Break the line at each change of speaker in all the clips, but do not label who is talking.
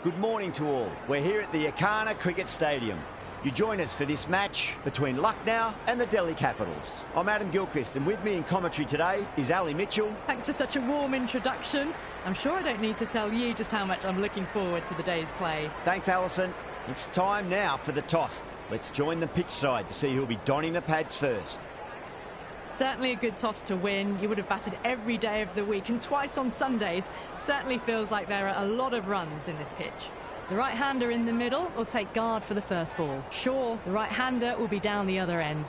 Good morning to all. We're here at the Akana Cricket Stadium. You join us for this match between Lucknow and the Delhi Capitals. I'm Adam Gilchrist, and with me in commentary today is Ali Mitchell.
Thanks for such a warm introduction. I'm sure I don't need to tell you just how much I'm looking forward to the day's play.
Thanks, Alison. It's time now for the toss. Let's join the pitch side to see who'll be donning the pads first.
Certainly a good toss to win. You would have batted every day of the week and twice on Sundays. Certainly feels like there are a lot of runs in this pitch. The right-hander in the middle will take guard for the first ball. Sure, the right-hander will be down the other end.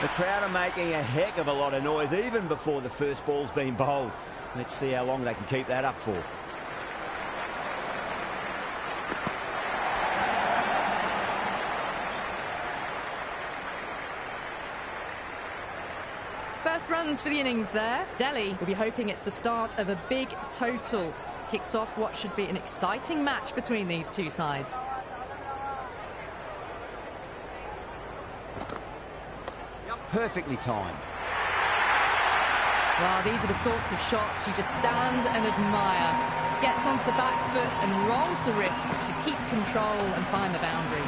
The crowd are making a heck of a lot of noise even before the first ball's been bowled. Let's see how long they can keep that up for.
First runs for the innings there. Delhi will be hoping it's the start of a big total. Kicks off what should be an exciting match between these two sides.
Perfectly timed.
Well, these are the sorts of shots you just stand and admire. Gets onto the back foot and rolls the wrists to keep control and find the boundary.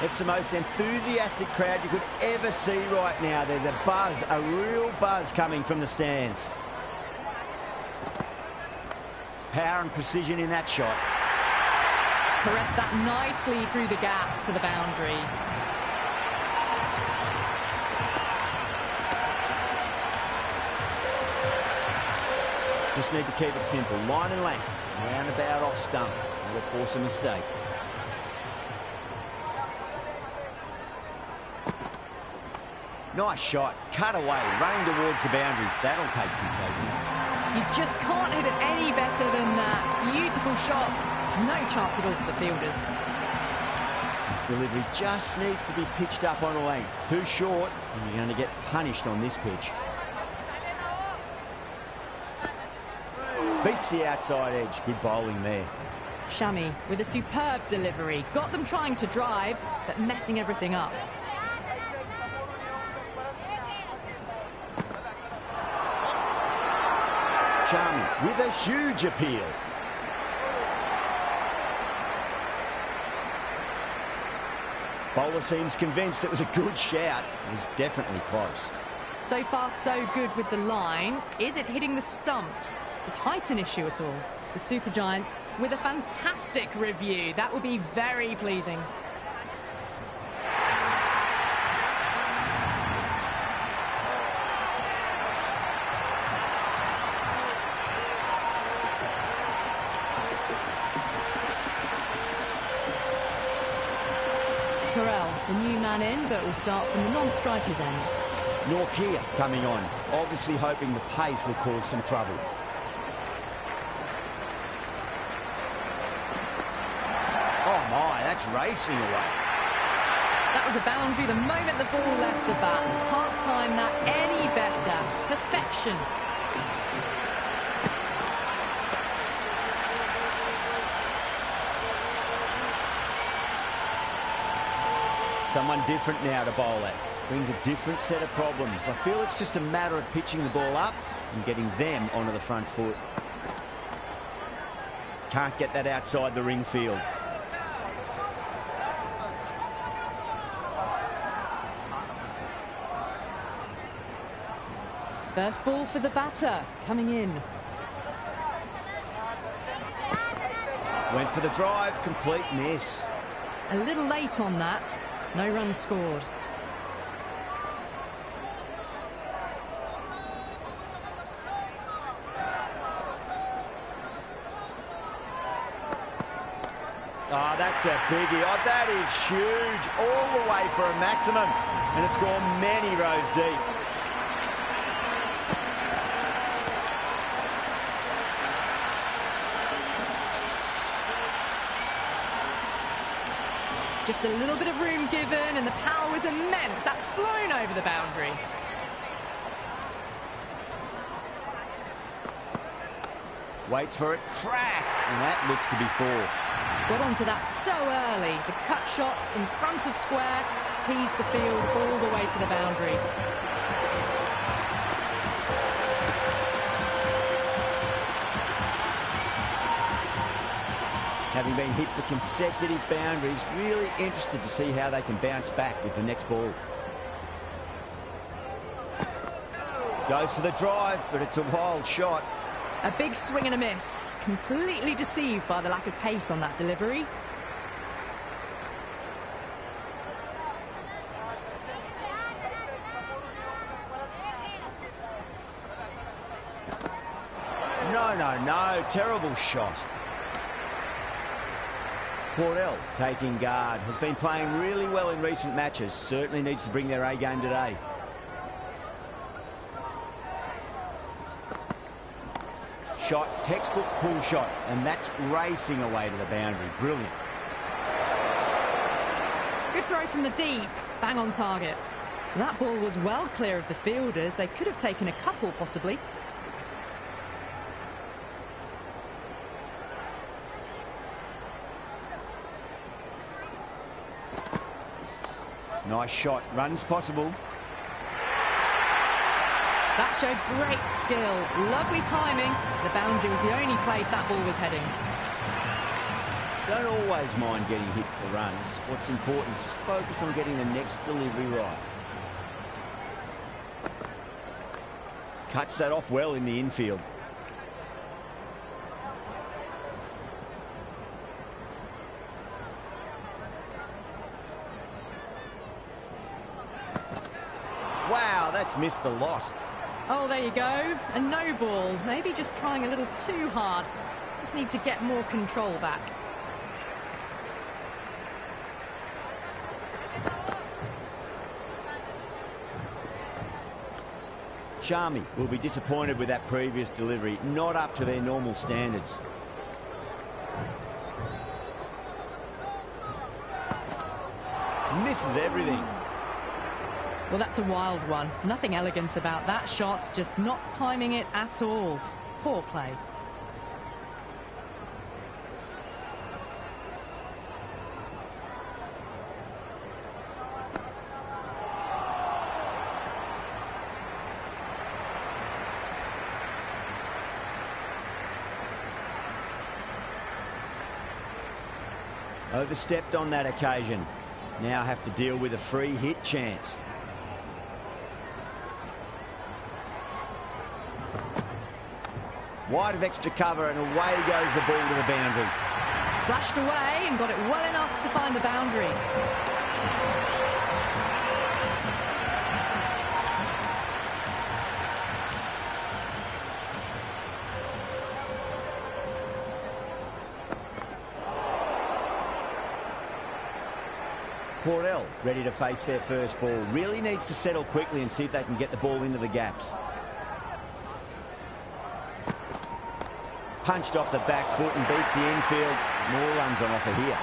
It's the most enthusiastic crowd you could ever see right now. There's a buzz, a real buzz coming from the stands. Power and precision in that shot.
Caressed that nicely through the gap to the boundary.
Just need to keep it simple. Line and length. Roundabout off stump. That'll force a mistake. Nice shot. Cut away. Running towards the boundary. That'll take some chasing.
You just can't hit it any better than that. Beautiful shot. No chance at all for the fielders.
This delivery just needs to be pitched up on a length. Too short, and you're going to get punished on this pitch. Beats the outside edge. Good bowling there.
Shami with a superb delivery. Got them trying to drive, but messing everything up.
Shami with a huge appeal. Bowler seems convinced it was a good shout. It was definitely close.
So far, so good with the line. Is it hitting the stumps? Is height an issue at all? The Super Giants with a fantastic review. That will be very pleasing. The new man in, but will start from the non-striker's end.
Norkia coming on, obviously hoping the pace will cause some trouble. Oh my, that's racing away.
That was a boundary the moment the ball left the bat. Can't time that any better. Perfection.
Someone different now to bowl at. Brings a different set of problems. I feel it's just a matter of pitching the ball up and getting them onto the front foot. Can't get that outside the ring field.
First ball for the batter, coming in.
Went for the drive, complete miss.
A little late on that. No runs scored.
Oh, that's a biggie. Oh, that is huge. All the way for a maximum. And it's gone many rows deep.
Just a little bit of room given, and the power was immense. That's flown over the boundary.
Waits for it, crack, and that looks to be 4.
Got onto that so early. The cut shot in front of square teased the field all the way to the boundary.
Having been hit for consecutive boundaries, really interested to see how they can bounce back with the next ball. Goes for the drive, but it's a wild shot.
A big swing and a miss. Completely deceived by the lack of pace on that delivery.
No. Terrible shot. Cordell taking guard. Has been playing really well in recent matches. Certainly needs to bring their A game today. Shot, textbook pull shot, and that's racing away to the boundary. Brilliant.
Good throw from the deep. Bang on target. That ball was well clear of the fielders. They could have taken a couple, possibly.
Nice shot. Runs possible.
That showed great skill. Lovely timing. The boundary was the only place that ball was heading.
Don't always mind getting hit for runs. What's important is just focus on getting the next delivery right. Cuts that off well in the infield. Wow, that's missed a lot.
Oh, there you go. A no ball. Maybe just trying a little too hard. Just need to get more control back.
Sharmy will be disappointed with that previous delivery. Not up to their normal standards. Misses everything.
Well, that's a wild one. Nothing elegant about that shot, just not timing it at all. Poor play.
Overstepped on that occasion. Now have to deal with a free hit chance. Wide of extra cover, and away goes the ball to the boundary.
Flashed away and got it well enough to find the boundary.
Cordell ready to face their first ball. Really needs to settle quickly and see if they can get the ball into the gaps. Punched off the back foot and beats the infield. More runs on offer here.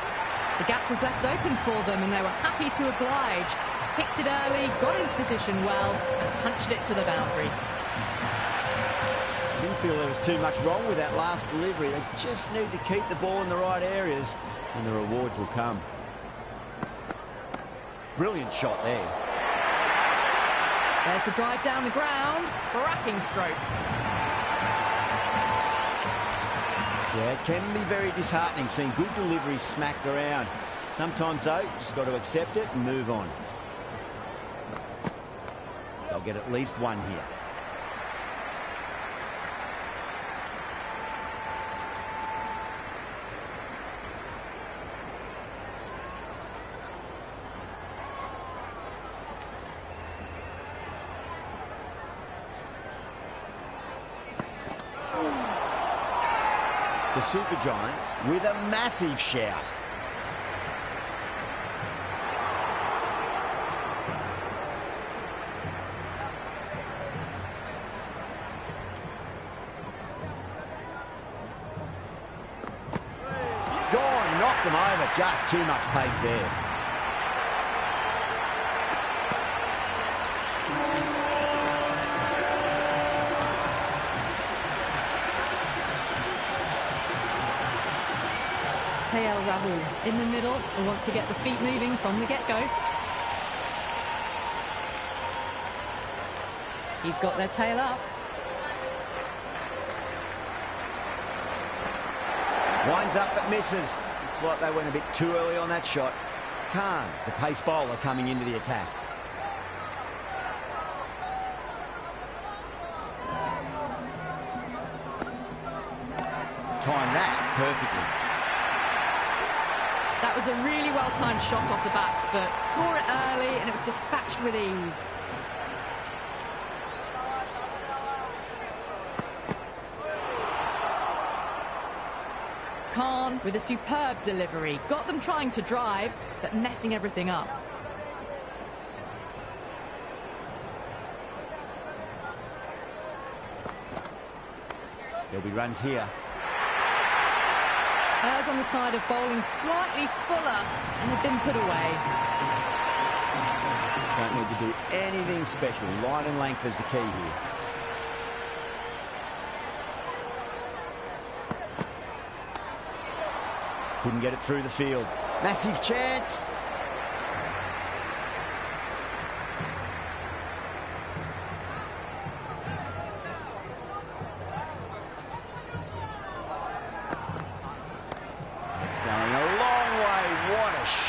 The gap was left open for them and they were happy to oblige. Picked it early, got into position well, and punched it to the boundary.
I didn't feel there was too much wrong with that last delivery. They just need to keep the ball in the right areas and the rewards will come. Brilliant shot there.
There's the drive down the ground. Cracking stroke.
Yeah, it can be very disheartening seeing good deliveries smacked around. Sometimes, though, you just got to accept it and move on. They'll get at least one here. The Super Giants with a massive shout. Gone, knocked him over, just too much pace there.
Rahul in the middle. They want to get the feet moving from the get-go. He's got their tail up.
Winds up but misses. Looks like they went a bit too early on that shot. Khan, the pace bowler, coming into the attack. Timed that perfectly.
That was a really well-timed shot off the back foot. Saw it early and it was dispatched with ease. Khan with a superb delivery. Got them trying to drive, but messing everything up.
There'll be runs here.
Errs on the side of bowling slightly fuller, and they've been put away.
Don't need to do anything special. Line and length is the key here. Couldn't get it through the field. Massive chance.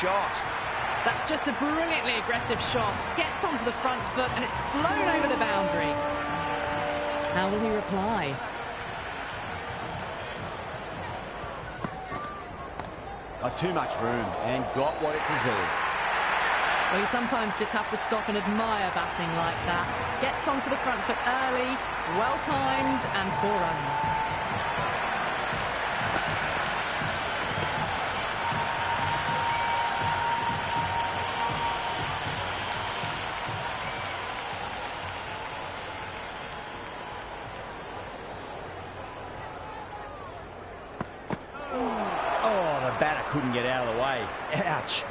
Shot.
That's just a brilliantly aggressive shot. Gets onto the front foot and it's flown over the boundary. How will he reply?
Got too much room and got what it deserved.
Well, you sometimes just have to stop and admire batting like that. Gets onto the front foot early, well-timed, and 4 runs.
Couldn't get out of the way. Ouch.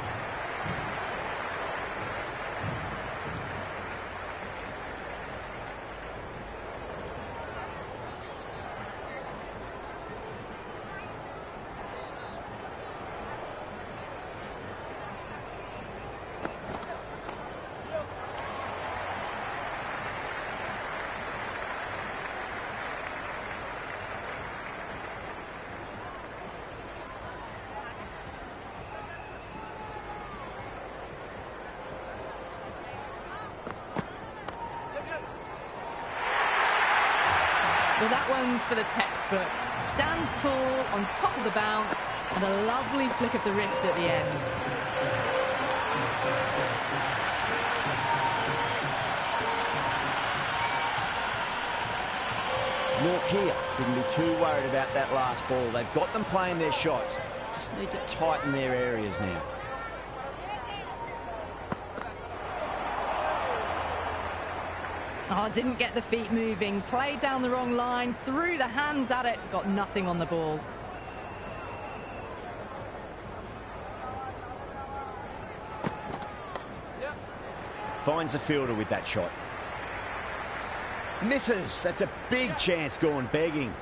Well, that one's for the textbook. Stands tall on top of the bounce and a lovely flick of the wrist at the end.
York here shouldn't be too worried about that last ball. They've got them playing their shots. Just need to tighten their areas now.
Oh, didn't get the feet moving. Played down the wrong line, threw the hands at it, got nothing on the ball.
Finds the fielder with that shot. Misses. That's a big chance gone begging.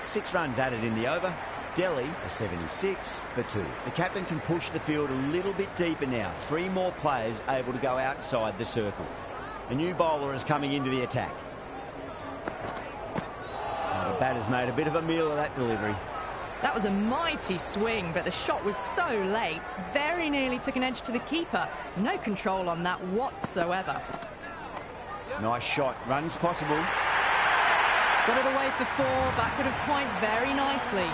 Six runs added in the over. Delhi a 76 for 2. The captain can push the field a little bit deeper now. 3 more players able to go outside the circle. A new bowler is coming into the attack. Oh, the batter's made a bit of a meal of that delivery.
That was a mighty swing, but the shot was so late. Very nearly took an edge to the keeper. No control on that whatsoever.
Nice shot. Runs possible.
Got it away for 4, backward of point very nicely.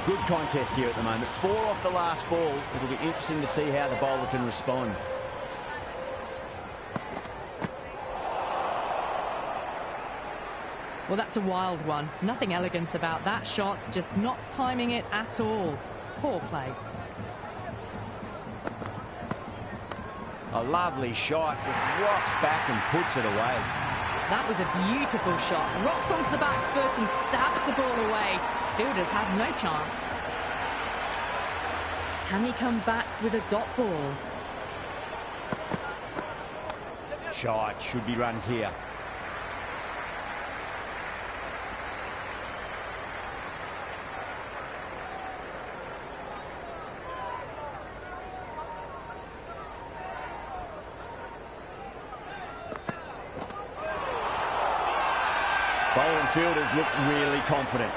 Good contest here at the moment. 4 off the last ball. It'll be interesting to see how the bowler can respond.
Well, that's a wild one. Nothing elegant about that shot, just not timing it at all. Poor play.
A lovely shot, just rocks back and puts it away.
That was a beautiful shot. Rocks onto the back foot and stabs the ball away. Fielders have no chance. Can he come back with a dot ball?
Shot, should be runs here. Bowler and fielders look really confident.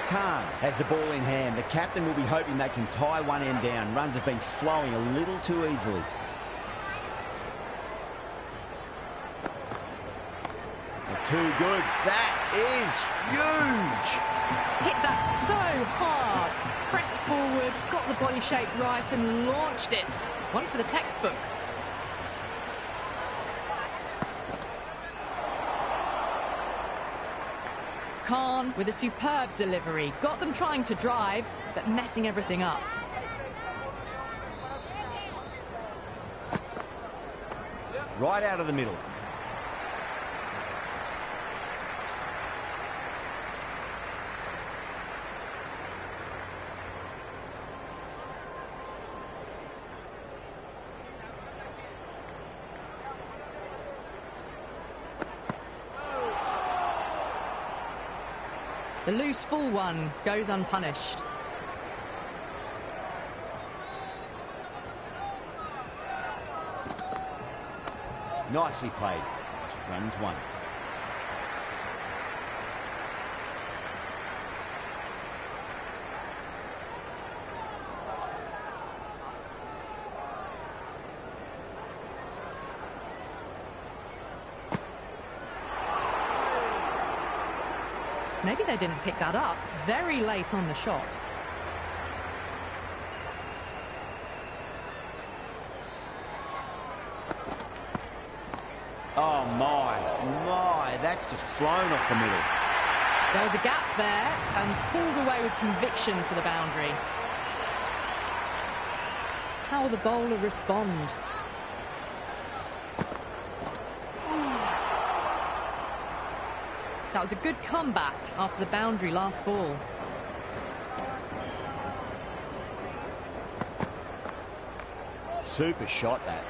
Khan has the ball in hand. The captain will be hoping they can tie one end down. Runs have been flowing a little too easily. Too good. That is huge.
Hit that so hard. Pressed forward, got the body shape right and launched it. One for the textbook. Khan with a superb delivery. Got them trying to drive, but messing everything up.
Right out of the middle.
The loose full one goes unpunished.
Nicely played. Runs 1.
Maybe they didn't pick that up. Very late on the shot.
Oh my, that's just flown off the middle.
There was a gap there and pulled away with conviction to the boundary. How will the bowler respond? That was a good comeback after the boundary last ball.
Super shot, that.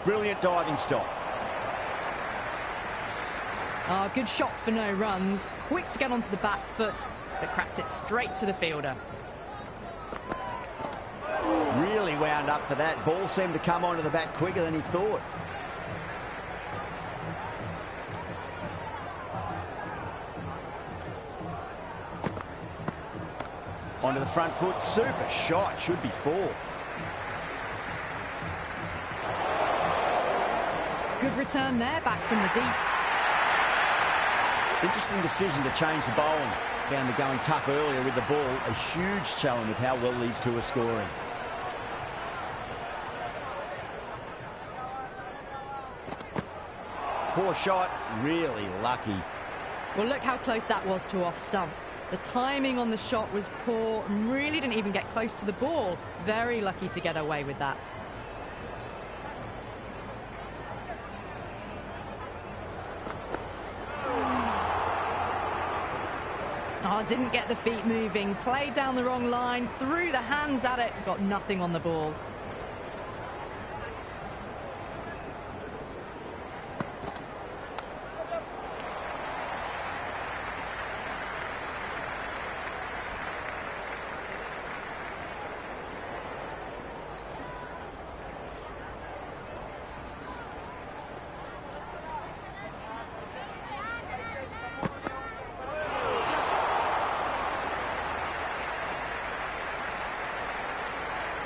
Brilliant diving stop.
Oh, good shot for no runs. Quick to get onto the back foot, but cracked it straight to the fielder.
Really wound up for that. Ball seemed to come onto the bat quicker than he thought. Onto the front foot, super shot, should be 4.
Good return there, back from the deep.
Interesting decision to change the bowling. Found the going tough earlier with the ball. A huge challenge with how well these two are scoring. Poor shot, really lucky.
Well, look how close that was to off stump. The timing on the shot was poor and really didn't even get close to the ball. Very lucky to get away with that. Oh, didn't get the feet moving. Played down the wrong line, threw the hands at it, got nothing on the ball.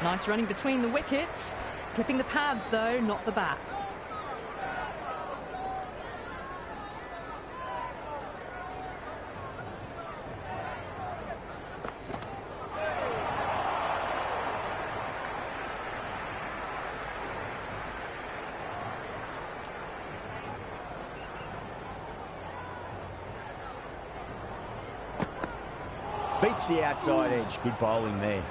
Nice running between the wickets. Clipping the pads, though, not the bats.
Beats the outside edge. Good bowling there.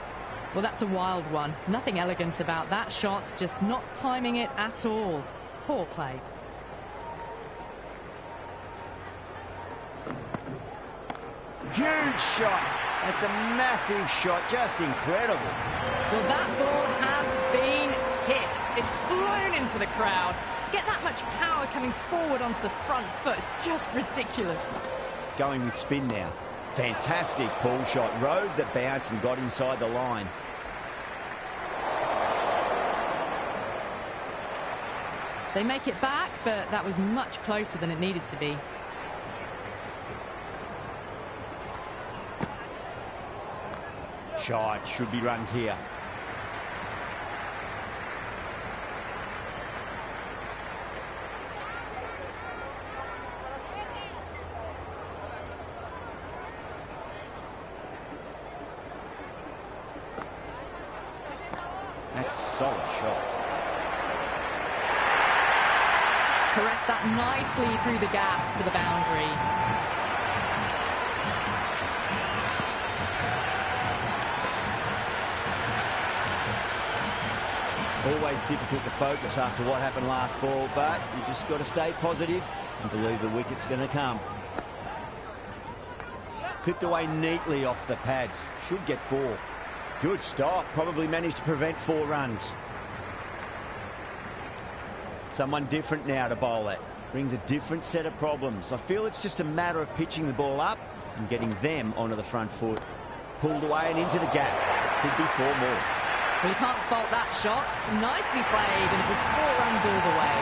Well, that's a wild one. Nothing elegant about that shot, just not timing it at all. Poor play.
Huge shot. That's a massive shot. Just incredible.
Well, that ball has been hit. It's flown into the crowd. To get that much power coming forward onto the front foot is just ridiculous.
Going with spin now. Fantastic pull shot. Rode the bounce and got inside the line.
They make it back, but that was much closer than it needed to be.
Shot. Should be runs here. That's a solid shot.
Caressed that nicely through the gap to the boundary.
Always difficult to focus after what happened last ball, but you just got to stay positive and believe the wicket's going to come. Clipped away neatly off the pads. Should get 4. Good stop. Probably managed to prevent 4 runs. Someone different now to bowl at. Brings a different set of problems. I feel it's just a matter of pitching the ball up and getting them onto the front foot. Pulled away and into the gap. Could be 4 more.
Well, you can't fault that shot. Nicely played, and it was 4 runs all the way.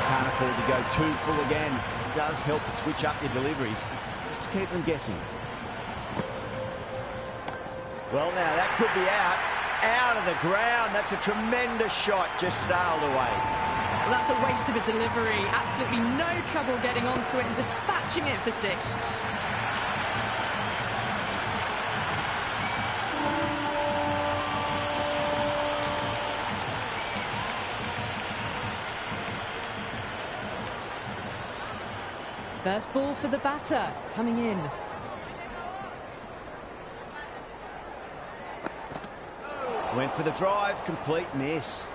Can't afford to go too full again. It does help to switch up your deliveries, just to keep them guessing. Well, now that could be out of the ground. That's a tremendous shot, just sailed away.
Well, that's a waste of a delivery. Absolutely no trouble getting onto it and dispatching it for 6. First ball for the batter, coming in.
Went for the drive, complete miss.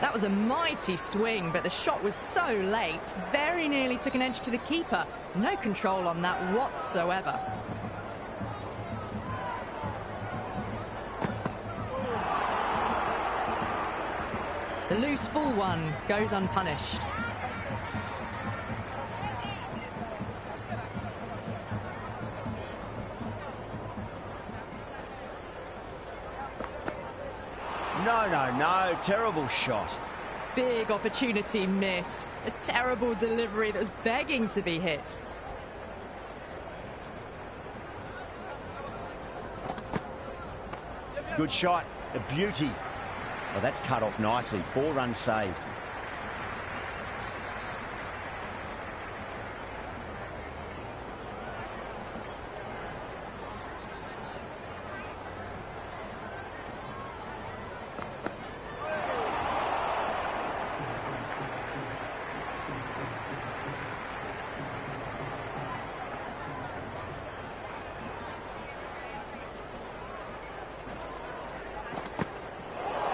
That was a mighty swing, but the shot was so late. Very nearly took an edge to the keeper. No control on that whatsoever. The loose full one goes unpunished.
No, terrible shot.
Big opportunity missed. A terrible delivery that was begging to be hit.
Good shot. A beauty. Well, that's cut off nicely. 4 runs saved.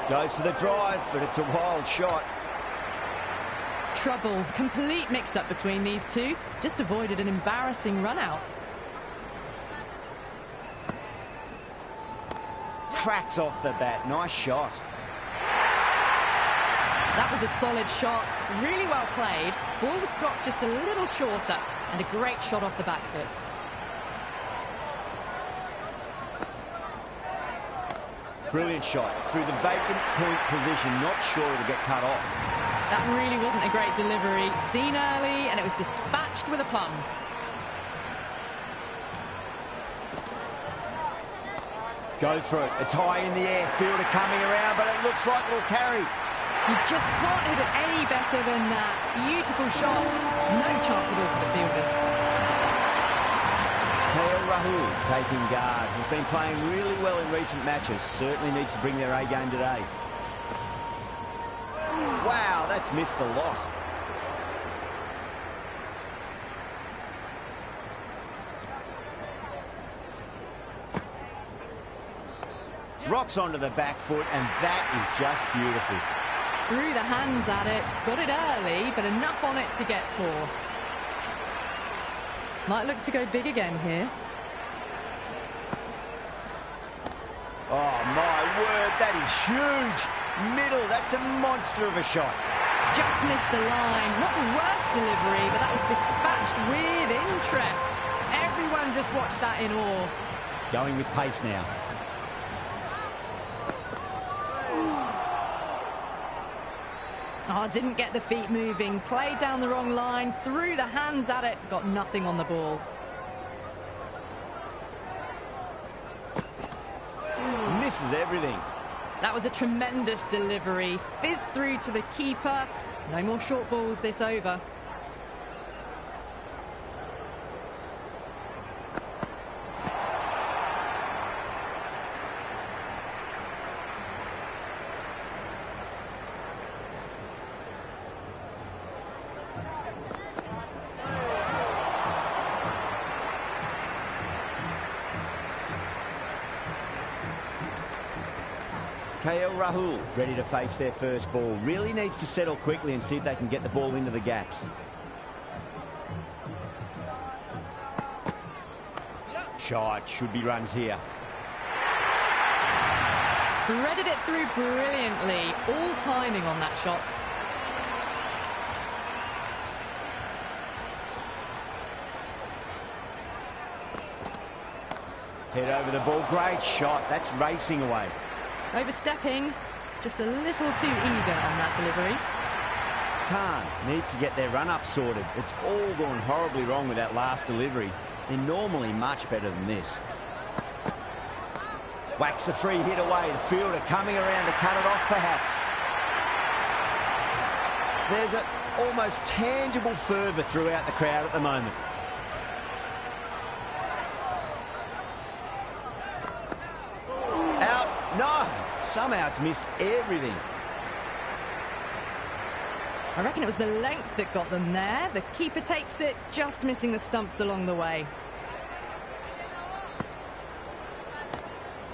Goes for the drive, but it's a wild shot.
Trouble. Complete mix-up between these two. Just avoided an embarrassing run-out.
Cracks off the bat. Nice shot.
That was a solid shot. Really well played. Ball was dropped just a little shorter. And a great shot off the back foot.
Brilliant shot. Through the vacant point position. Not sure it'll get cut off.
That really wasn't a great delivery. Seen early, and it was dispatched with a plum.
Goes for it. It's high in the air. Fielder coming around, but it looks like it'll carry.
You just can't hit it any better than that. Beautiful shot. No chance at all for the fielders.
Rahul taking guard. He's been playing really well in recent matches. Certainly needs to bring their A game today. Wow, that's missed a lot. Rocks onto the back foot, and that is just beautiful.
Threw the hands at it, got it early, but enough on it to get 4. Might look to go big again here.
Oh, my word, that is huge. Middle, that's a monster of a shot.
Just missed the line. Not the worst delivery, but that was dispatched with interest. Everyone just watched that in awe.
Going with pace now.
Oh, didn't get the feet moving. Played down the wrong line, threw the hands at it, got nothing on the ball.
Misses everything.
That was a tremendous delivery. Fizzed through to the keeper. No more short balls this over.
Rahul ready to face their first ball. Really needs to settle quickly and see if they can get the ball into the gaps. Shot, should be runs here.
Threaded it through brilliantly. All timing on that shot.
Head over the ball. Great shot. That's racing away.
Overstepping, just a little too eager on that delivery.
Khan needs to get their run-up sorted. It's all gone horribly wrong with that last delivery. They're normally much better than this. Whacks the free hit away. The fielder coming around to cut it off, perhaps. There's an almost tangible fervour throughout the crowd at the moment. No, somehow it's missed everything.
I reckon it was the length that got them there. The keeper takes it, just missing the stumps along the way.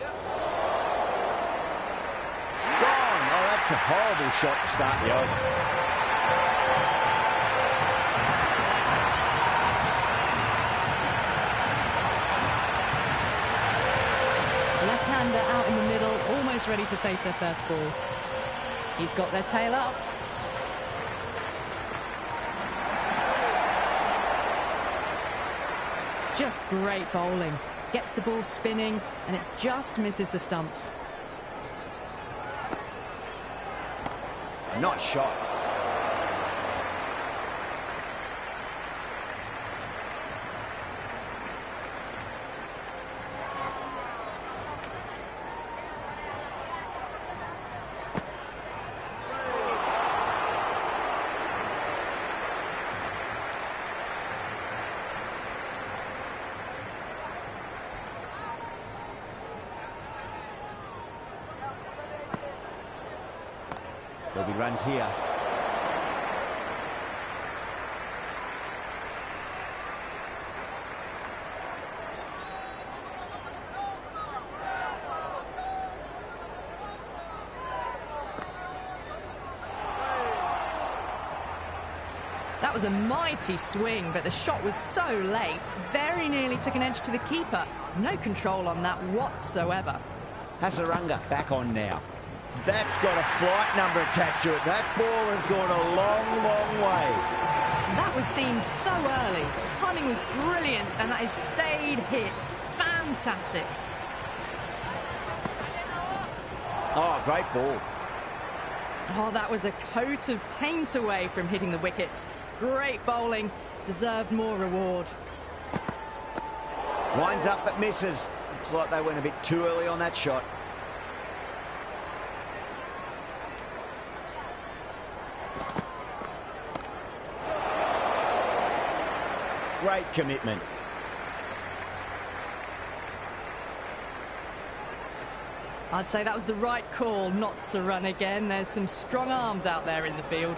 Gone. Oh, that's a horrible shot to start the over.
Out in the middle, almost ready to face their first ball. He's got their tail up. Just great bowling. Gets the ball spinning, and it just misses the stumps.
Nice shot. There'll be runs here.
That was a mighty swing, but the shot was so late. Very nearly took an edge to the keeper. No control on that whatsoever.
Hasaranga back on now. That's got a flight number attached to it. That ball has gone a long, long way.
That was seen so early. The timing was brilliant, and that is stayed hit. Fantastic.
Oh, great ball.
Oh, that was a coat of paint away from hitting the wickets. Great bowling. Deserved more reward.
Winds up but misses. Looks like they went a bit too early on that shot. Great commitment.
I'd say that was the right call not to run again. There's some strong arms out there in the field.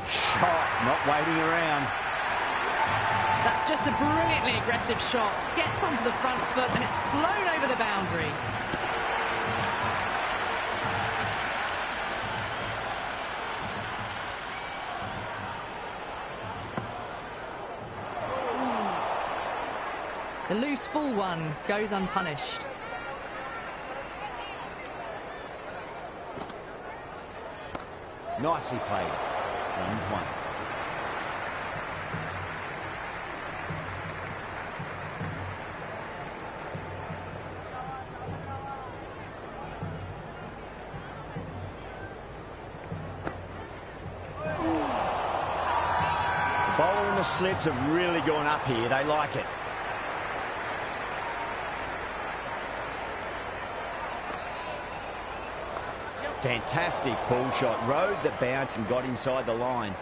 Shot, not waiting around.
That's just a brilliantly aggressive shot. Gets onto the front foot and it's flown over the boundary. The loose full one goes unpunished.
Nicely played. Runs one. The bowler and the slips have really gone up here. They like it. Fantastic pull shot. Rode the bounce and got inside the line.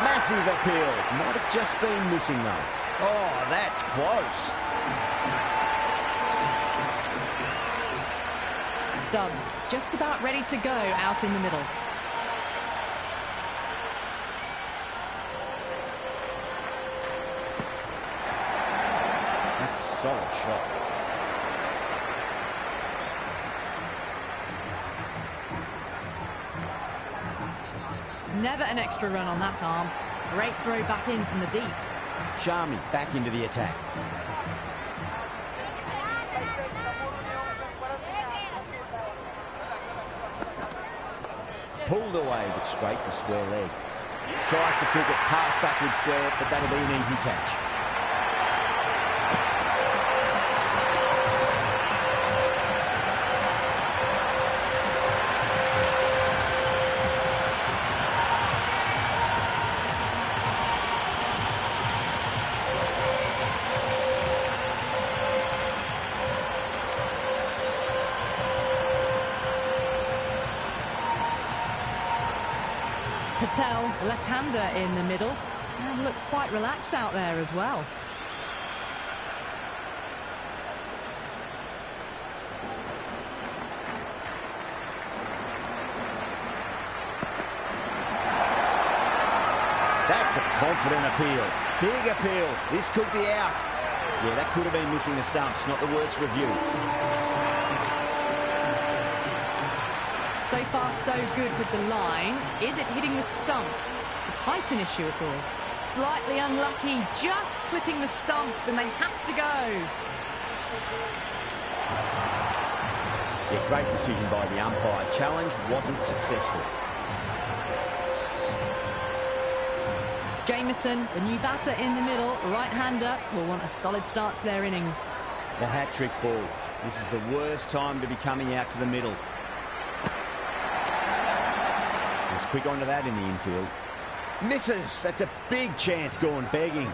Massive appeal. Might have just been missing though. Oh, that's close.
Stubbs just about ready to go out in the middle.
Solid shot.
Never an extra run on that arm. Great throw back in from the deep.
Sharmi back into the attack. Pulled away but straight to square leg. Tries to flick it past backward square, but that'll be an easy catch.
Patel, left-hander in the middle, and looks quite relaxed out there as well.
That's a confident appeal. Big appeal. This could be out. Yeah, that could have been missing the stumps. Not the worst review.
So far, so good with the line. Is it hitting the stumps? Is height an issue at all? Slightly unlucky, just clipping the stumps, and they have to go.
Yeah, great decision by the umpire. Challenge wasn't successful.
Jamieson, the new batter in the middle, right-hander, will want a solid start to their innings.
The hat-trick ball. This is the worst time to be coming out to the middle. He's quick onto that in the infield. Misses. That's a big chance gone begging.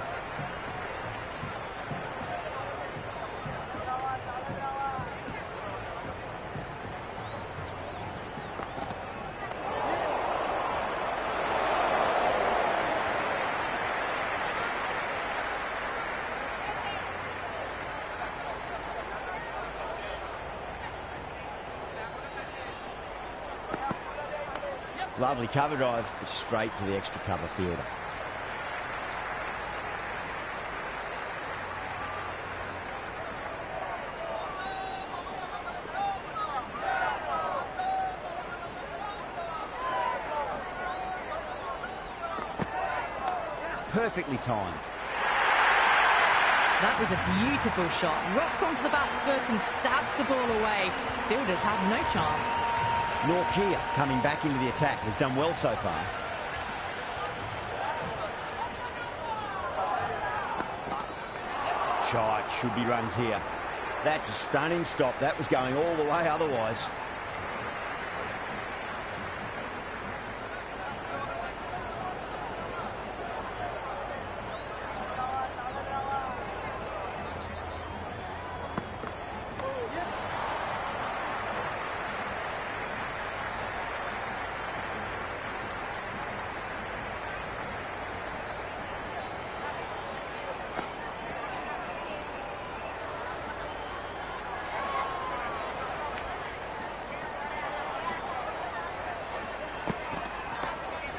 Lovely cover drive, but straight to the extra cover fielder. Perfectly timed.
That was a beautiful shot. Rocks onto the back foot and stabs the ball away. Fielders had no chance.
Norkia coming back into the attack has done well so far. Shot, should be runs here. That's a stunning stop. That was going all the way otherwise.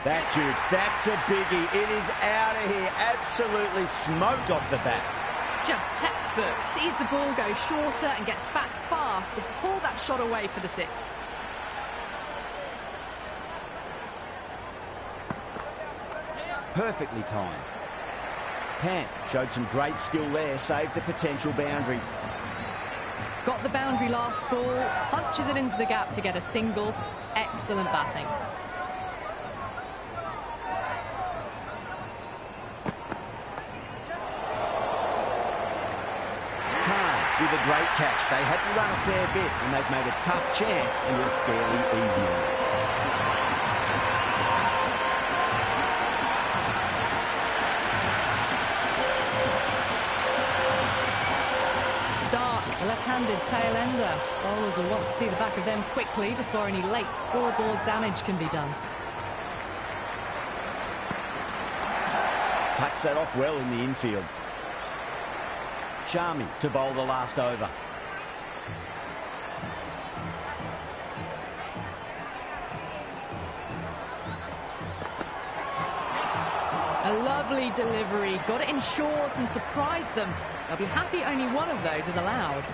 That's huge. That's a biggie. It is out of here. Absolutely smoked off the bat.
Just textbook. Sees the ball go shorter and gets back fast to pull that shot away for the six.
Perfectly timed. Pant showed some great skill there. Saved a potential boundary.
Got the boundary last ball. Punches it into the gap to get a single. Excellent batting.
With a great catch. They had to run a fair bit and they've made a tough chance into a fairly easy one.
Stark, a left-handed tail ender. Bowlers will want to see the back of them quickly before any late scoreboard damage can be done.
Cuts that off well in the infield. Shami to bowl the last over.
A lovely delivery. Got it in short and surprised them. They'll be happy only one of those is allowed.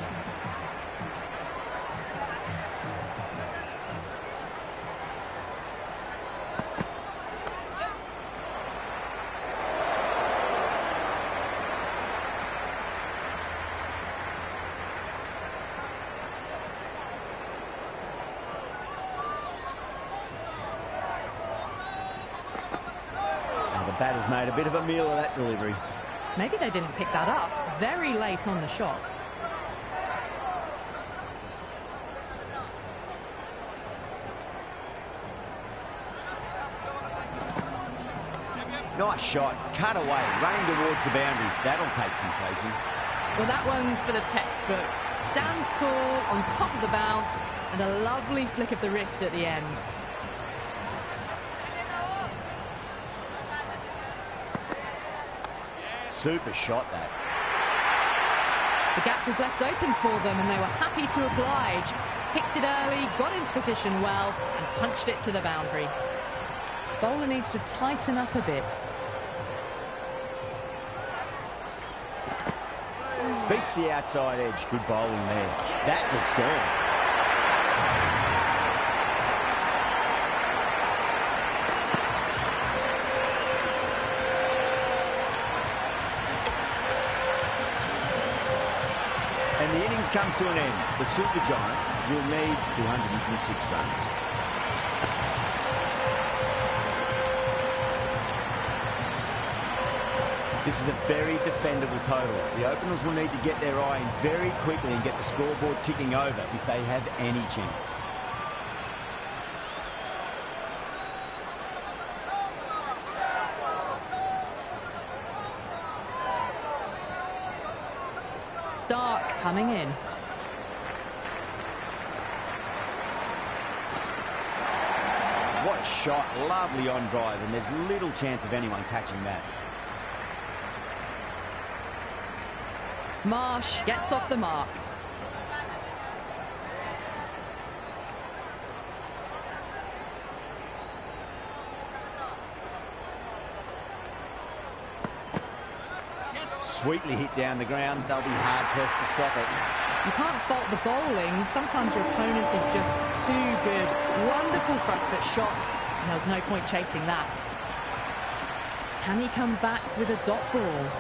The batter's made a bit of a meal of that delivery.
Maybe they didn't pick that up. Very late on the shot.
Nice shot. Cut away. Running towards the boundary. That'll take some chasing.
Well, that one's for the textbook. Stands tall on top of the bounce and a lovely flick of the wrist at the end.
Super shot, that.
The gap was left open for them and they were happy to oblige. Picked it early, got into position well and punched it to the boundary. Bowler needs to tighten up a bit.
Beats the outside edge. Good bowling there. That looks gone. And the innings comes to an end. The Super Giants will need 206 runs. This is a very defendable total. The openers will need to get their eye in very quickly and get the scoreboard ticking over if they have any chance.
Stark coming in.
What a shot. Lovely on drive, and there's little chance of anyone catching that.
Marsh gets off the mark.
sweetly hit down the ground. They'll be hard-pressed to stop it.
You can't fault the bowling. Sometimes your opponent is just too good. Wonderful front foot shot, and there was no point chasing that. Can he come back with a dot ball?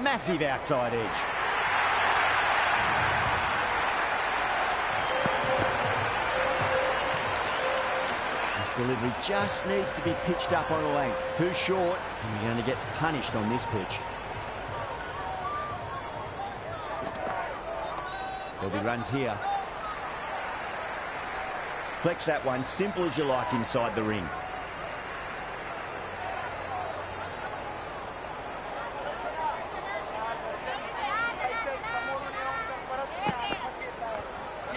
Massive outside edge. This delivery just needs to be pitched up on a length. Too short, and you're going to get punished on this pitch. There'll be runs here. Flex that one, simple as you like inside the ring.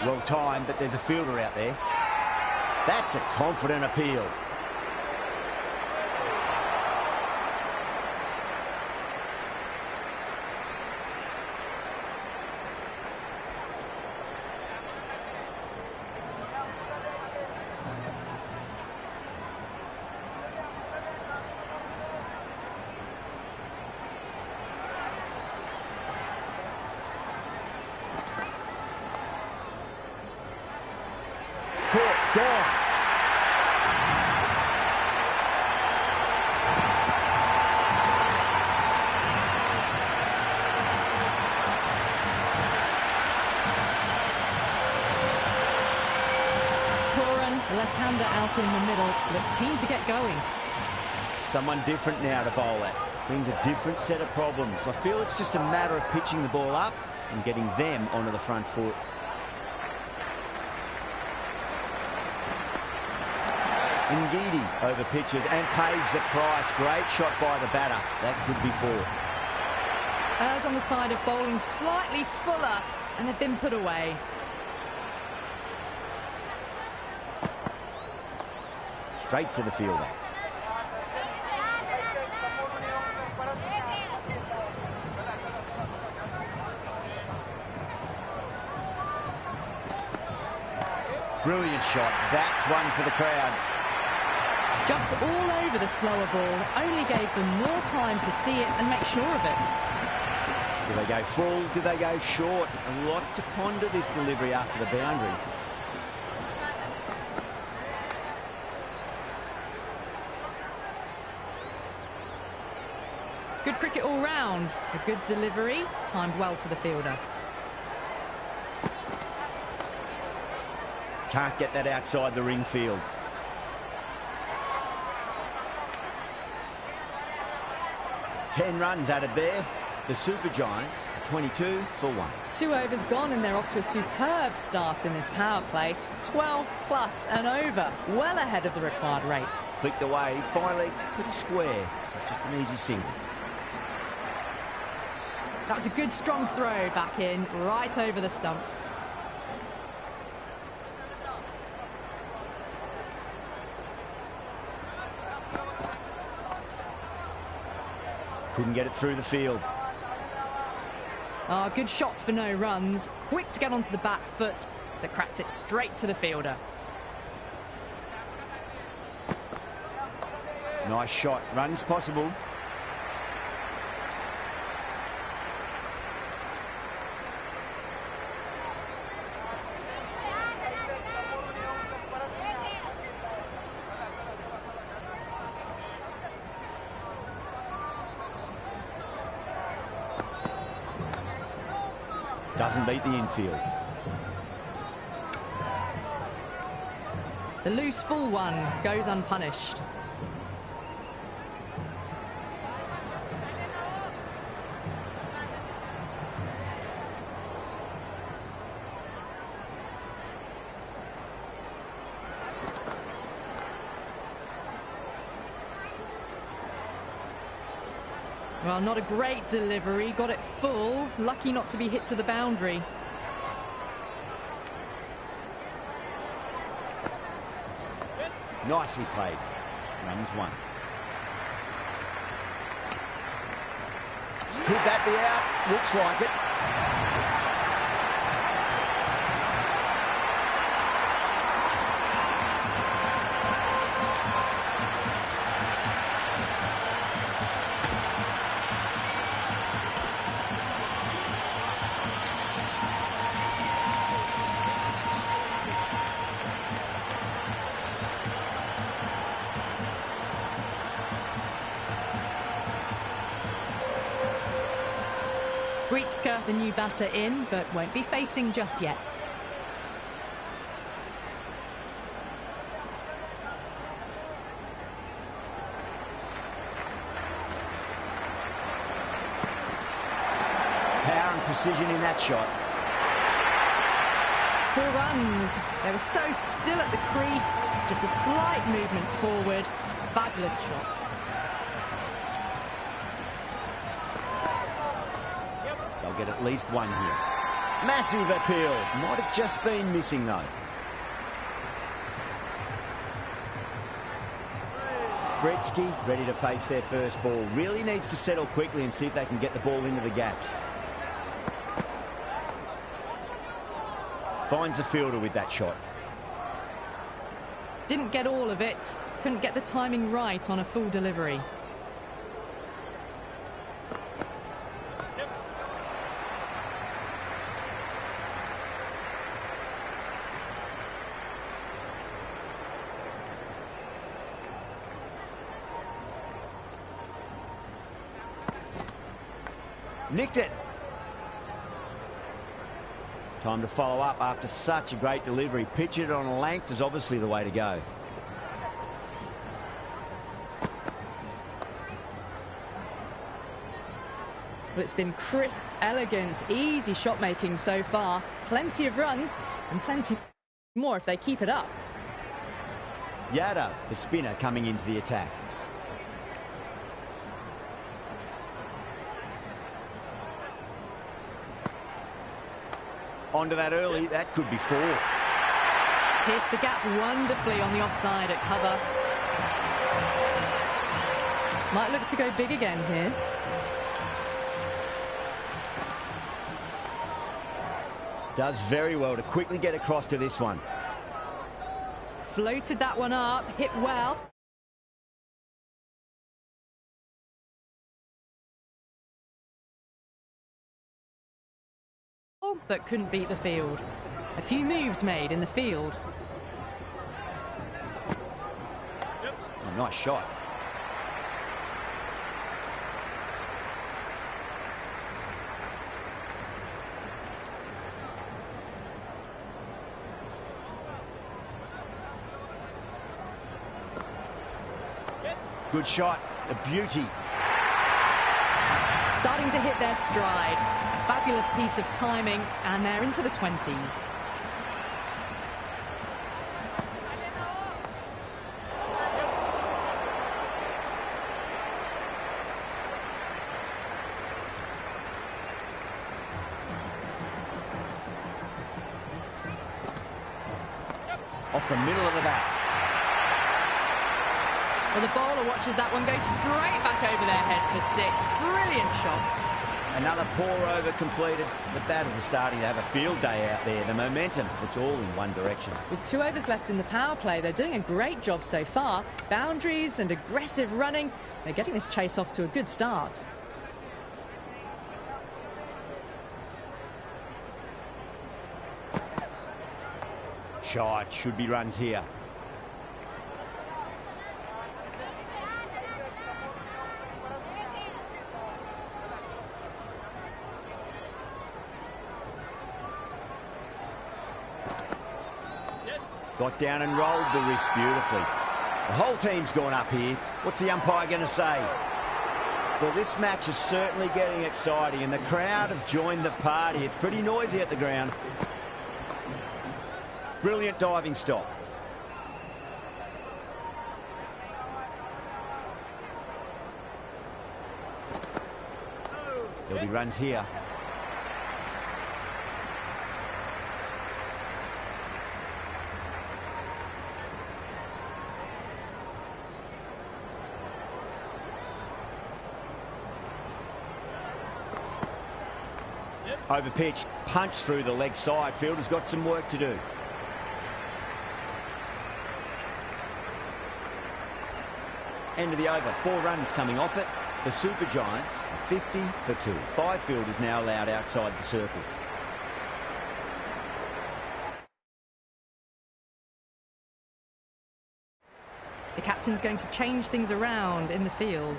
Well timed, but there's a fielder out there. That's a confident appeal. Caught, gone.
The left-hander out in the middle, looks keen to get going.
Someone different now to bowl at. Brings a different set of problems. I feel it's just a matter of pitching the ball up and getting them onto the front foot. Ngidi over pitches and pays the price. Great shot by the batter. That could be four.
Errs on the side of bowling slightly fuller, and they've been put away.
Straight to the fielder. Brilliant shot. That's one for the crowd.
Jumped all over the slower ball, only gave them more time to see it and make sure of it.
Do they go full? Do they go short? A lot to ponder this delivery after the boundary.
Good cricket all round. A good delivery, timed well to the fielder.
Can't get that outside the ring field. Ten runs added there. The Super Giants are 22 for 1.
2 overs gone and they're off to a superb start in this power play. 12 plus and over, well ahead of the required rate.
Flicked away, finally pretty square. So just an easy single.
That was a good strong throw back in, right over the stumps.
Couldn't get it through the field.
Good shot for no runs. Quick to get onto the back foot, but cracked it straight to the fielder.
Nice shot. Runs possible. Doesn't beat the infield.
The loose full one goes unpunished. Well, not a great delivery, got it full, lucky not to be hit to the boundary.
Nicely played. Runs one. Could that be out? Looks like it.
Gretzka, the new batter, in, but won't be facing just yet.
Power and precision in that shot.
4 runs. They were so still at the crease. Just a slight movement forward. Fabulous shot.
They'll get at least one here. Massive appeal. Might have just been missing, though. Gretzky ready to face their first ball. Really needs to settle quickly and see if they can get the ball into the gaps. Finds the fielder with that shot.
Didn't get all of it. Couldn't get the timing right on a full delivery.
Nicked it. Time to follow up after such a great delivery. Pitch it on a length is obviously the way to go.
But it's been crisp, elegant, easy shot making so far. Plenty of runs and plenty more if they keep it up.
Yadav, the spinner, coming into the attack. Onto that early, that could be 4.
Pierced the gap wonderfully on the offside at cover. Might look to go big again here.
Does very well to quickly get across to this one.
Floated that one up, hit well. But couldn't beat the field. A few moves made in the field.
Oh, nice shot. Good shot, a beauty.
Starting to hit their stride. A fabulous piece of timing, and they're into the 20s.
Off the middle of the bat.
Well, the bowler watches that one go straight back over their head for 6. Brilliant shot.
Another pour over completed. The batters are starting to have a field day out there. The momentum, it's all in one direction.
With 2 overs left in the power play, they're doing a great job so far. Boundaries and aggressive running. They're getting this chase off to a good start.
Shot, should be runs here. Got down and rolled the wrist beautifully. The whole team's gone up here. What's the umpire going to say? Well, this match is certainly getting exciting, and the crowd have joined the party. It's pretty noisy at the ground. Brilliant diving stop. There'll be runs here. Over pitch, punch through the leg side. Fielder's got some work to do. End of the over, 4 runs coming off it. The Super Giants are 50 for 2. 5 fielders now allowed outside the circle.
The captain's going to change things around in the field.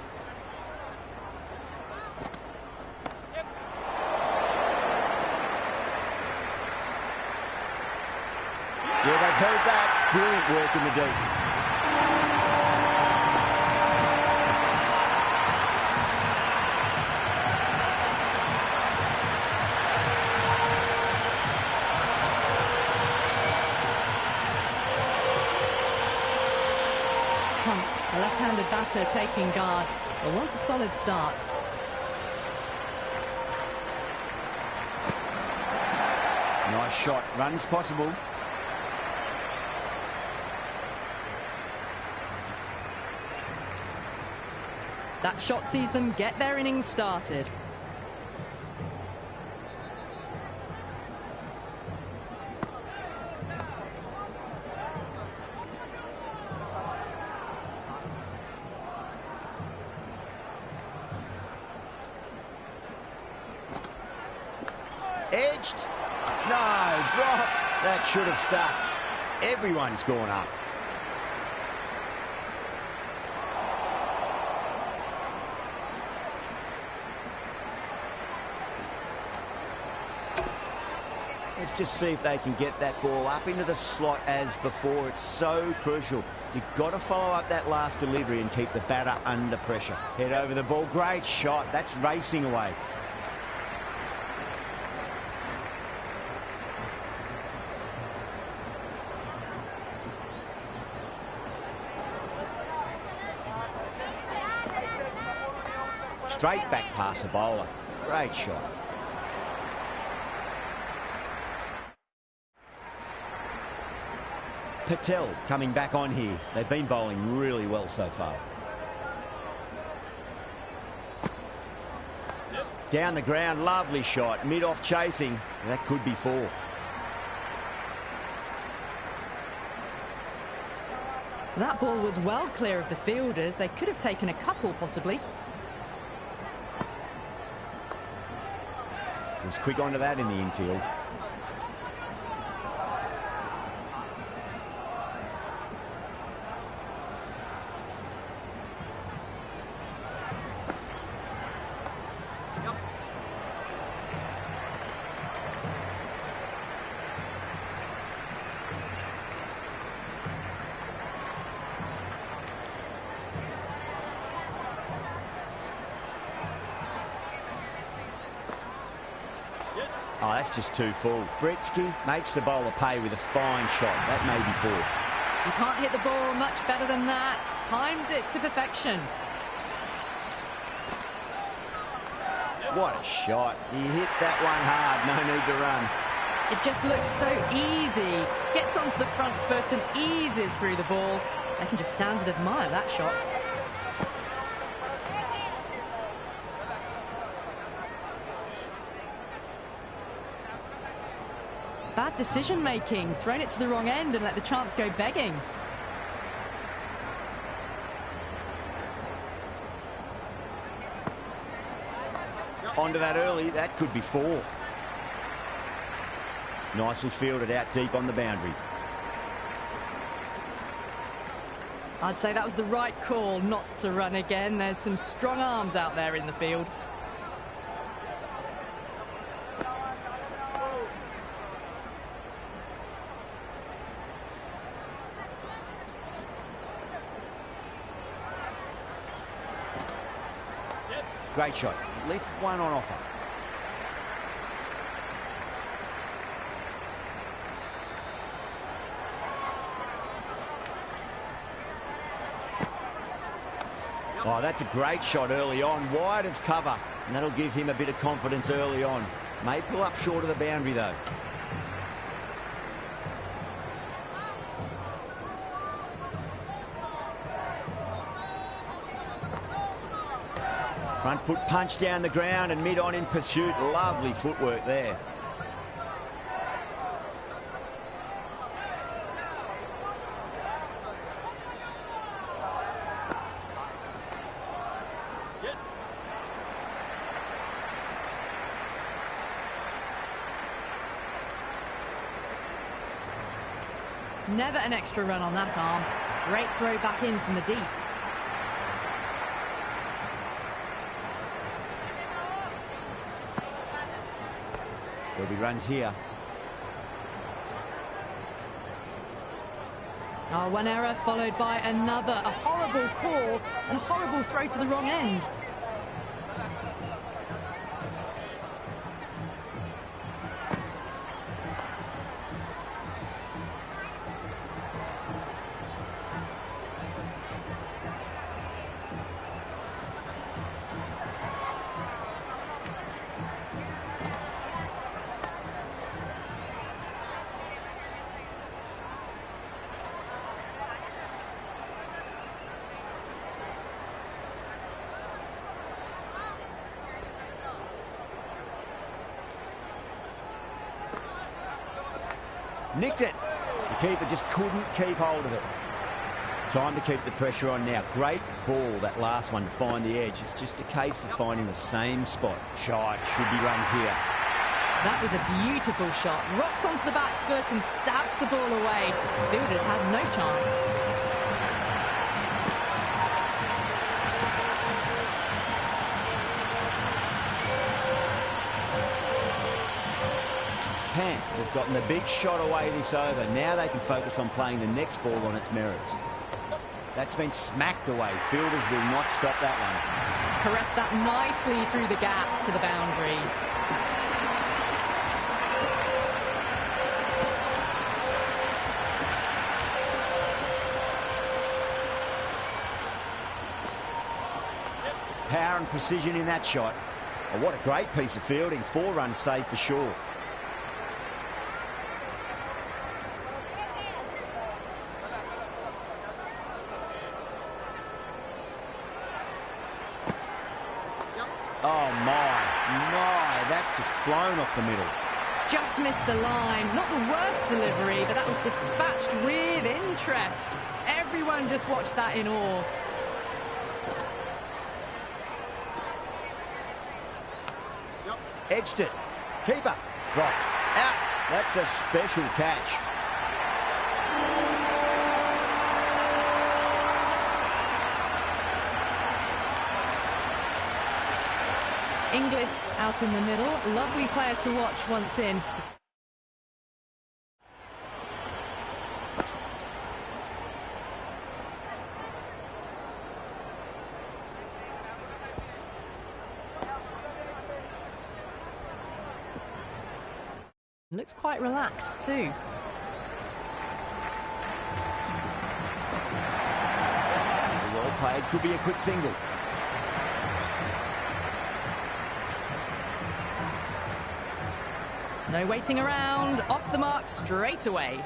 Yeah, they've heard that. Brilliant work in the deep.
A left-handed batter taking guard. They want a solid start.
Nice shot. Runs possible.
That shot sees them get their innings started.
Edged. No, dropped. That should have stuck. Everyone's gone up. Let's just see if they can get that ball up into the slot as before. It's so crucial. You've got to follow up that last delivery and keep the batter under pressure. Head over the ball. Great shot. That's racing away. Straight back past the bowler. Great shot. Patel coming back on here. They've been bowling really well so far. Down the ground, lovely shot. Mid-off chasing. That could be 4.
That ball was well clear of the fielders. They could have taken a couple, possibly.
Was quick onto that in the infield. Oh, that's just too full. Bretsky makes the bowler pay with a fine shot. That may be 4.
You can't hit the ball much better than that. Timed it to perfection.
What a shot. He hit that one hard. No need to run.
It just looks so easy. Gets onto the front foot and eases through the ball. They can just stand and admire that shot. Bad decision-making. Thrown it to the wrong end and let the chance go begging.
Onto that early. That could be 4. Nicely fielded out deep on the boundary.
I'd say that was the right call not to run again. There's some strong arms out there in the field.
Great shot. At least one on offer. Oh, that's a great shot early on. Wide of cover. And that'll give him a bit of confidence early on. May pull up short of the boundary, though. Front foot punch down the ground and mid-on in pursuit. Lovely footwork there.
Never an extra run on that arm. Great throw back in from the deep.
There'll be runs here.
Oh, one error followed by another. A horrible call and a horrible throw to the wrong end.
Nicked it. The keeper just couldn't keep hold of it. Time to keep the pressure on now. Great ball, that last one, to find the edge. It's just a case of finding the same spot. Shot, should be runs here.
That was a beautiful shot. Rocks onto the back foot and stabs the ball away. Fielders had no chance.
Pant has gotten the big shot away this over. Now they can focus on playing the next ball on its merits. That's been smacked away. Fielders will not stop that one.
Caressed that nicely through the gap to the boundary.
Power and precision in that shot. Oh, what a great piece of fielding. 4 runs saved for sure. Oh, my, that's just flown off the middle.
Just missed the line. Not the worst delivery, but that was dispatched with interest. Everyone just watched that in awe.
Edged it. Keeper. Dropped. Out. That's a special catch.
Inglis out in the middle. Lovely player to watch once in. Looks quite relaxed too.
Well played. Could be a quick single.
No waiting around, off the mark straight away.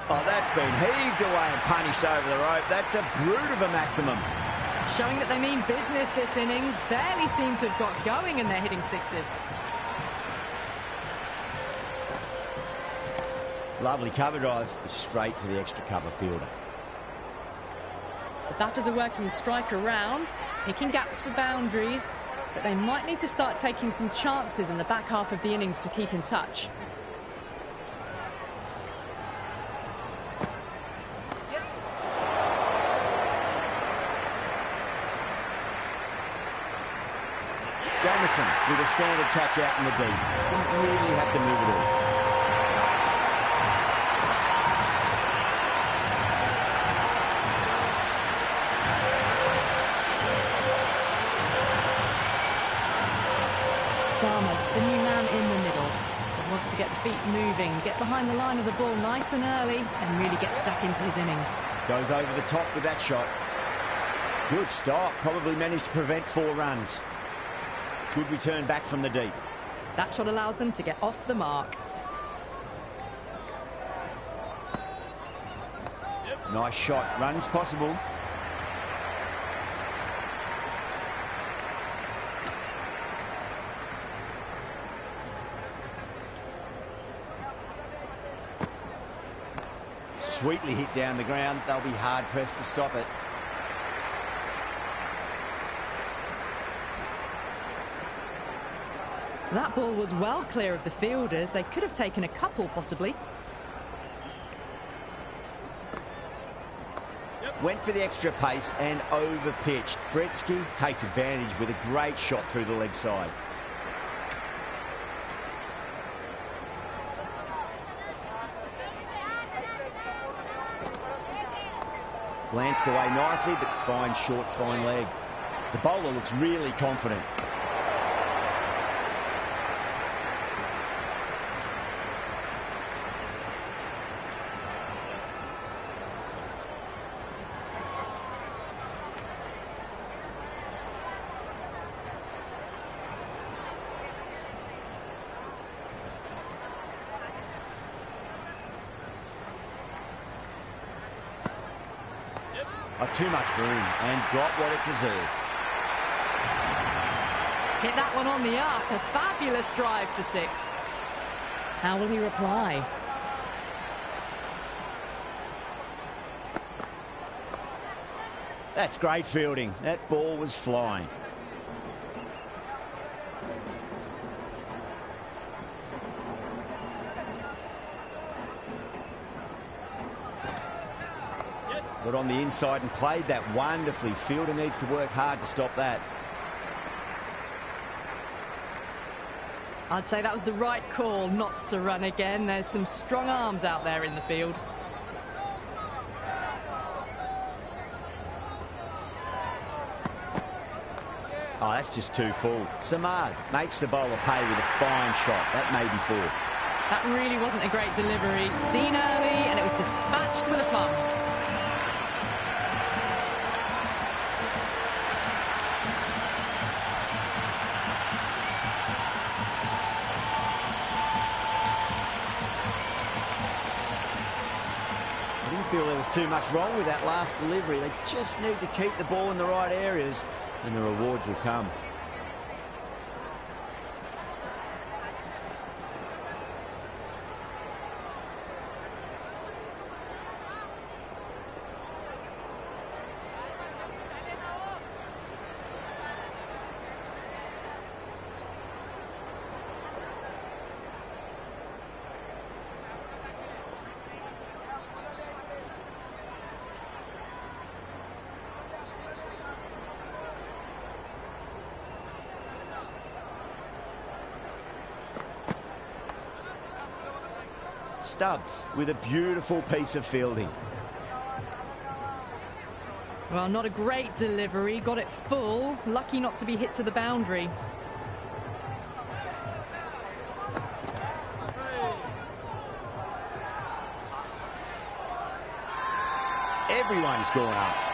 Oh, that's been heaved away and punished over the rope. That's a brute of a maximum.
Showing that they mean business this innings. Barely seem to have got going and they're hitting sixes.
Lovely cover drive, straight to the extra cover fielder.
The batters are working the strike around, picking gaps for boundaries. But they might need to start taking some chances in the back half of the innings to keep in touch.
Jamieson with a standard catch out in the deep. Didn't really have to move it all.
The new man in the middle. He wants to get the feet moving, get behind the line of the ball nice and early and really get stuck into his innings.
Goes over the top with that shot. Good stop. Probably managed to prevent 4 runs. Good return back from the deep.
That shot allows them to get off the mark.
Nice shot. Runs possible. sweetly hit down the ground. They'll be hard-pressed to stop it.
That ball was well clear of the fielders. They could have taken a couple, possibly.
Went for the extra pace and over-pitched. Gretzky takes advantage with a great shot through the leg side. Glanced away nicely, but fine short, fine leg. The bowler looks really confident. Too much room and got what it deserved.
Hit that one on the up. A fabulous drive for 6. How will he reply?
That's great fielding. That ball was flying. Got on the inside and played that wonderfully. Fielder needs to work hard to stop that.
I'd say that was the right call not to run again. There's some strong arms out there in the field.
Oh, that's just too full. Samad makes the bowler pay with a fine shot. That may be 4.
That really wasn't a great delivery. Seen early, and it was dispatched with a plum.
Feel there was too much wrong with that last delivery. They just need to keep the ball in the right areas and the rewards will come. Stubbs with a beautiful piece of fielding.
Well, not a great delivery. Got it full. Lucky not to be hit to the boundary.
Everyone's gone up.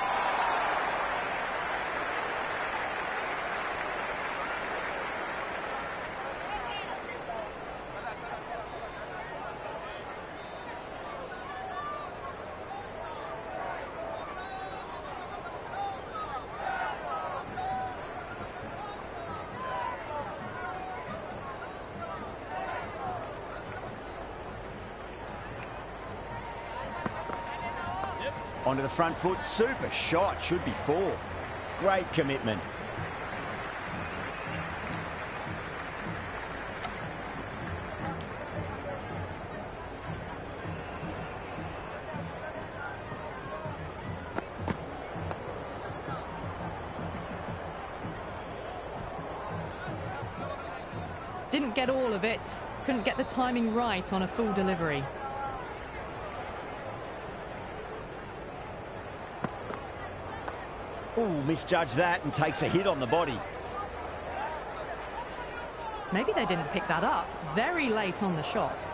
Onto the front foot, super shot, should be 4. Great commitment.
Didn't get all of it. Couldn't get the timing right on a full delivery.
Ooh, misjudged that and takes a hit on the body.
Maybe they didn't pick that up. Very late on the shot.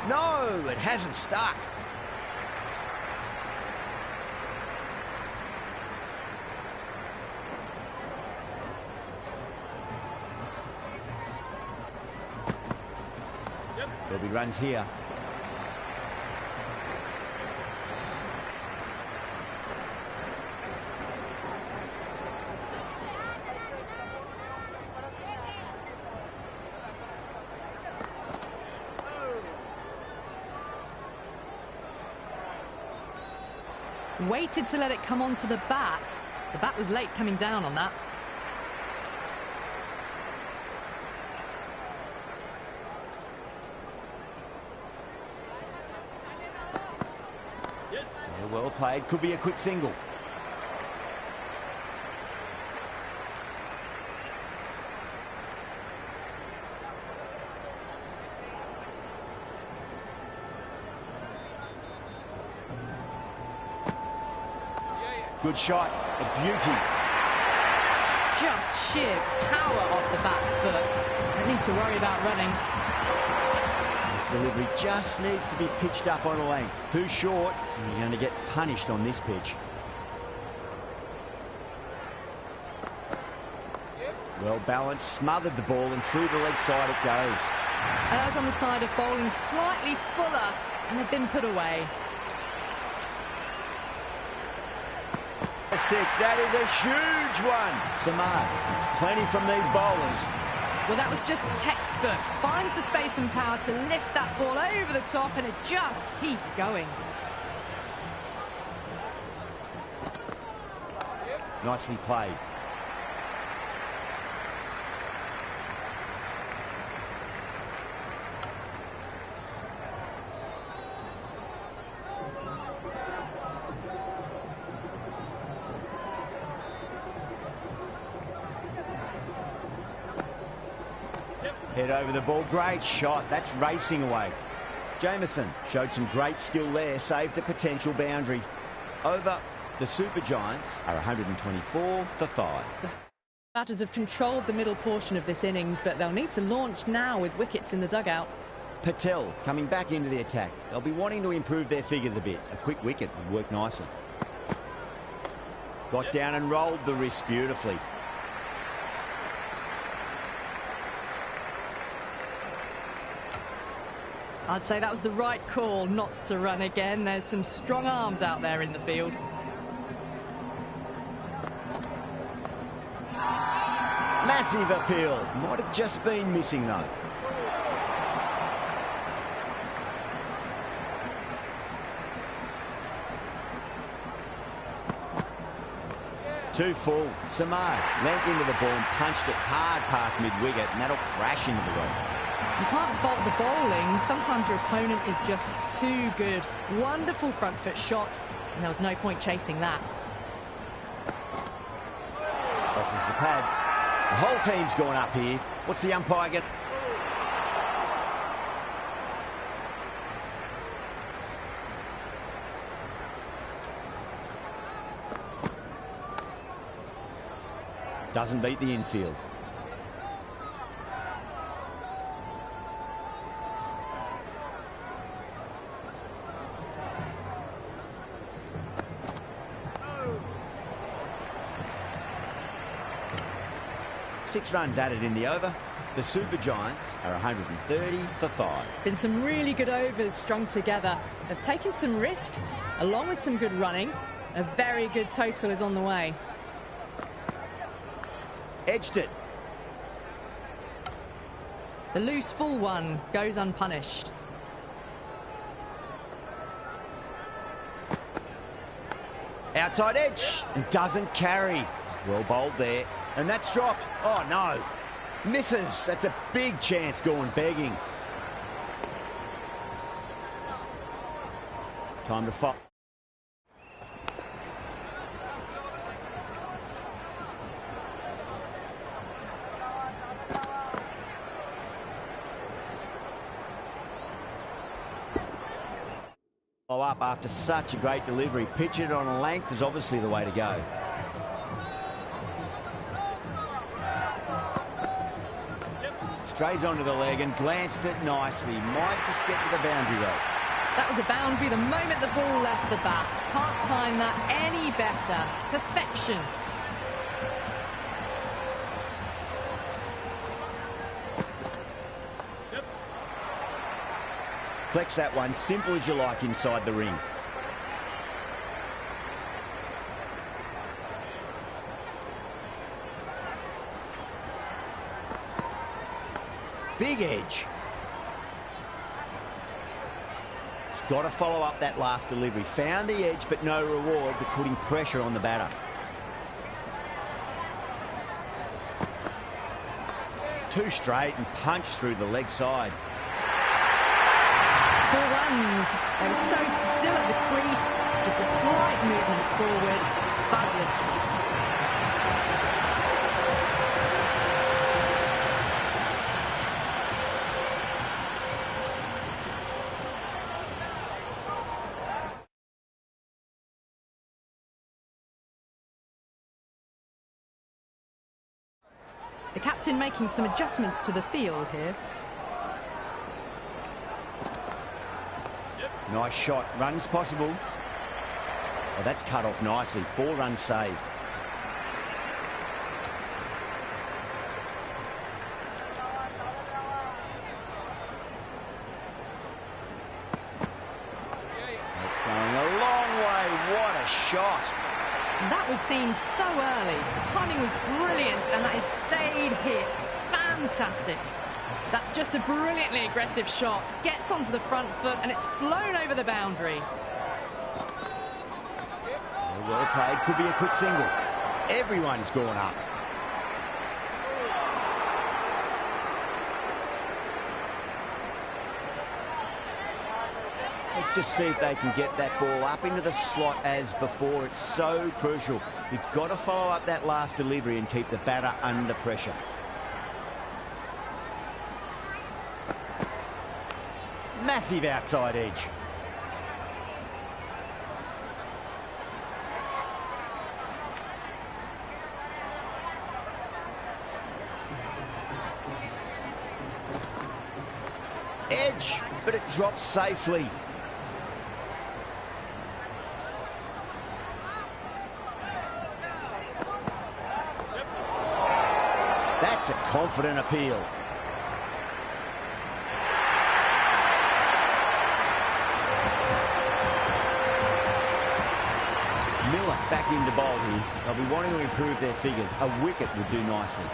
No, it hasn't stuck. There'll be runs here.
Waited to let it come onto the bat. The bat was late coming down on that.
Yeah, well played. Could be a quick single. Good shot, a beauty.
Just sheer power off the back foot. Don't need to worry about running.
This delivery just needs to be pitched up on a length. Too short, and you're going to get punished on this pitch. Well balanced, smothered the ball, and through the leg side it goes.
Errs on the side of bowling slightly fuller, and they've been put away.
6, that is a huge one. Samad, it's plenty from these bowlers.
Well, that was just textbook. Finds the space and power to lift that ball over the top, and it just keeps going.
Nicely played. Head over the ball, great shot, that's racing away. Jameson showed some great skill there, saved a potential boundary. Over, the Super Giants are 124 for 5.
The batters have controlled the middle portion of this innings, but they'll need to launch now with wickets in the dugout.
Patel coming back into the attack. They'll be wanting to improve their figures a bit. A quick wicket would work nicely. Got down and rolled the wrist beautifully.
I'd say that was the right call not to run again. There's some strong arms out there in the field.
Massive appeal. Might have just been missing though. Too full. Samar leant into the ball and punched it hard past mid-wicket, and that'll crash into the road.
You can't fault the bowling. Sometimes your opponent is just too good. Wonderful front foot shot, and there was no point chasing that.
Offers the pad. The whole team's gone up here. What's the umpire get? Doesn't beat the infield. Six runs added in the over. The Super Giants are 130 for 5.
Been some really good overs strung together. They've taken some risks, along with some good running. A very good total is on the way.
Edged it.
The loose full one goes unpunished.
Outside edge. And doesn't carry. Well bowled there. And that's dropped. Oh, no. Misses. That's a big chance going begging. Time to follow. Up after such a great delivery. Pitch it on a length is obviously the way to go. Strays onto the leg and glanced it nicely. Might just get to the boundary rope.
That was a boundary the moment the ball left the bat. Can't time that any better. Perfection.
Flex that one, simple as you like inside the ring. Big edge. got to follow up that last delivery. Found the edge, but no reward, but putting pressure on the batter. Two straight and punch through the leg side.
4 runs. They were so still at the crease. Just a slight movement forward. Fabulous shot. The captain making some adjustments to the field here.
Nice shot. Runs possible. Oh, that's cut off nicely. 4 runs saved. That's going a long way. What a shot.
That was seen so early. The timing was brilliant, and that is stayed hit. Fantastic. That's just a brilliantly aggressive shot. Gets onto the front foot, and it's flown over the boundary.
Well played. Could be a quick single. Everyone's gone up. Let's just see if they can get that ball up into the slot as before. It's so crucial. You've got to follow up that last delivery and keep the batter under pressure. Massive outside edge. Edge, but it drops safely. That's a confident appeal. Miller back into bowl here. They'll be wanting to improve their figures. A wicket would do nicely.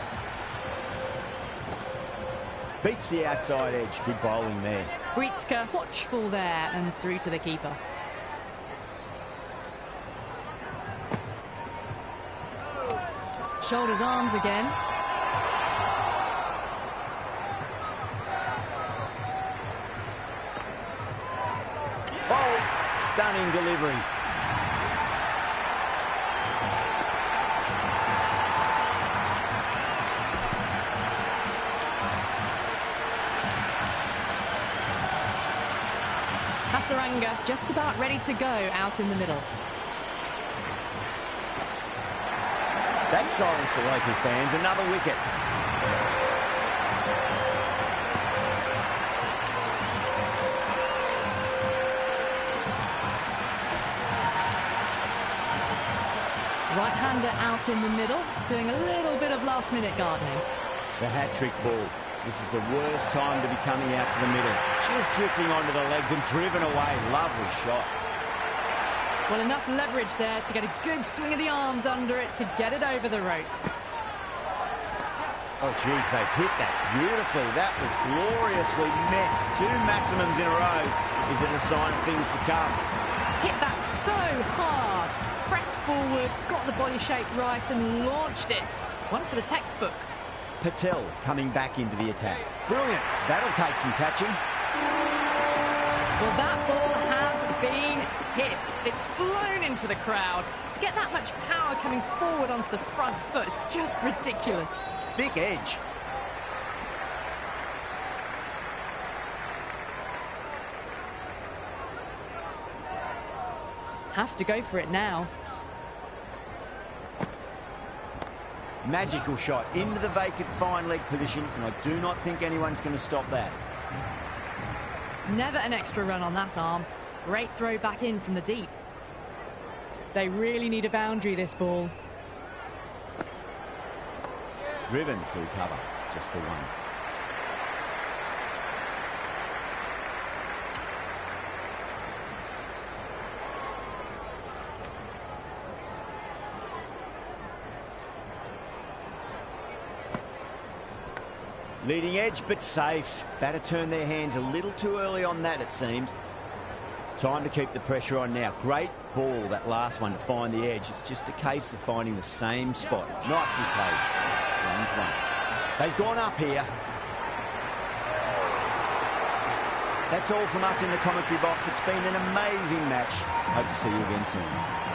Beats the outside edge. Good bowling there.
Britzka watchful there and through to the keeper. Shoulders, arms again.
Bold, stunning delivery.
Hasaranga just about ready to go out in the middle.
That silenced the local fans. Another wicket.
Right-hander out in the middle, doing a little bit of last-minute gardening.
The hat-trick ball. This is the worst time to be coming out to the middle. Just drifting onto the legs and driven away. Lovely shot.
Well, enough leverage there to get a good swing of the arms under it to get it over the rope.
Oh, geez, they've hit that beautifully. That was gloriously met. 2 maximums in a row. Is it a sign of things to come?
Hit that so hard. Pressed forward, got the body shape right and launched it. One for the textbook.
Patel coming back into the attack. Brilliant. That'll take some catching.
Well, that ball has been hit. It's flown into the crowd. To get that much power coming forward onto the front foot is just ridiculous.
Thick edge.
Have to go for it now.
Magical shot into the vacant fine leg position, and I do not think anyone's going to stop that.
Never an extra run on that arm. Great throw back in from the deep. They really need a boundary, this ball.
Driven through cover, just the one. Leading edge, but safe. Batter turned their hands a little too early on that, it seems. Time to keep the pressure on now. Great ball, that last one, to find the edge. It's just a case of finding the same spot. Nicely played. Swans one. They've gone up here. That's all from us in the commentary box. It's been an amazing match. Hope to see you again soon.